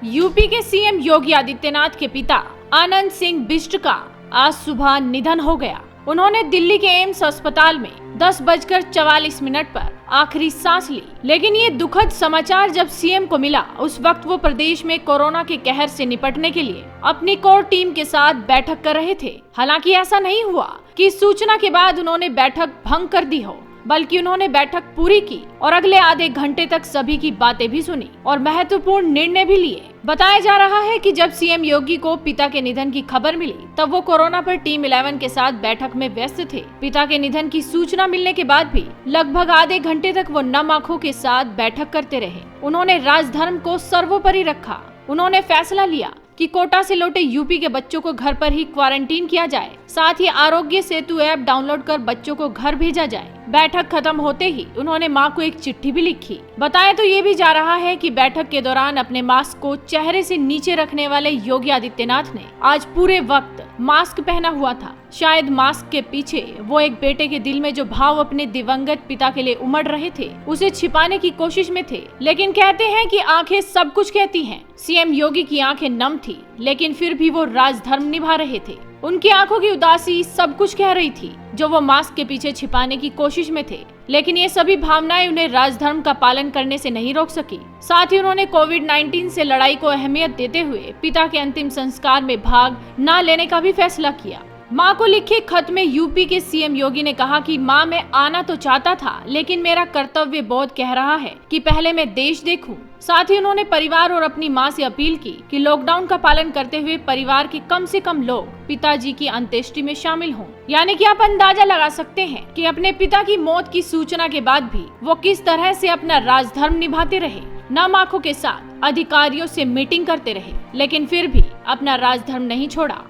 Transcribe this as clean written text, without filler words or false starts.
UP के CM Yogi Adityanath के पिता आनंद सिंह बिष्ट का आज सुबह निधन हो गया। उन्होंने दिल्ली के एम्स अस्पताल में 10:44 पर आखिरी सांस ली। लेकिन ये दुखद समाचार जब सीएम को मिला, उस वक्त वो प्रदेश में कोरोना के कहर से निपटने के लिए अपनी कोर टीम के साथ बैठक कर रहे थे। हालांकि ऐसा नहीं हुआ कि इस सूचना के बाद उन्होंने बैठक भंग कर दी हो, बल्कि उन्होंने बैठक पूरी की और अगले आधे घंटे तक सभी की बातें भी सुनी और महत्वपूर्ण निर्णय भी लिए। बताया जा रहा है कि जब सीएम योगी को पिता के निधन की खबर मिली, तब वो कोरोना पर टीम 11 के साथ बैठक में व्यस्त थे। पिता के निधन की सूचना मिलने के बाद भी लगभग आधे घंटे तक वो नम आंखों के साथ बैठक करते रहे। उन्होंने राजधर्म को सर्वोपरि रखा। उन्होंने फैसला लिया कि कोटा से लौटे यूपी के बच्चों को घर पर ही क्वारंटीन किया जाए। साथ ही आरोग्य सेतु ऐप डाउनलोड कर बच्चों को घर भेजा जाए। बैठक खत्म होते ही उन्होंने मां को एक चिट्ठी भी लिखी। बताएं तो ये भी जा रहा है कि बैठक के दौरान अपने मास्क को चेहरे से नीचे रखने वाले योगी आदित्यनाथ ने आज पूरे वक्त मास्क पहना हुआ था। शायद मास्क के पीछे वो एक बेटे के दिल में जो भाव अपने दिवंगत पिता के लिए उमड़ रहे थे, उसे छिपाने की कोशिश में थे। लेकिन कहते हैं कि आंखें सब कुछ कहती हैं। सीएम योगी की आंखें नम थी, लेकिन फिर भी वो राजधर्म निभा रहे थे। उनकी आंखों की उदासी सब कुछ कह रही थी, जो वो मास्क के पीछे छिपाने की कोशिश में थे। लेकिन ये सभी भावनाएं उन्हें राजधर्म का पालन करने से नहीं रोक सकी। साथ ही उन्होंने कोविड-19 से लड़ाई को अहमियत देते हुए पिता के अंतिम संस्कार में भाग न लेने का भी फैसला किया। मां को लिखे खत में यूपी के सीएम योगी ने कहा कि मां, मैं आना तो चाहता था, लेकिन मेरा कर्तव्य बोध कह रहा है कि पहले मैं देश देखूं। साथ ही उन्होंने परिवार और अपनी मां से अपील की कि लॉकडाउन का पालन करते हुए परिवार के कम से कम लोग पिताजी की अंत्येष्टि में शामिल हों। यानी कि आप अंदाजा लगा सकते हैं कि अपने पिता की मौत की सूचना के बाद भी वो किस तरह से अपना राजधर्म निभाते रहे। नम आंखों के साथ अधिकारियों से मीटिंग करते रहे, लेकिन फिर भी अपना राजधर्म नहीं छोड़ा।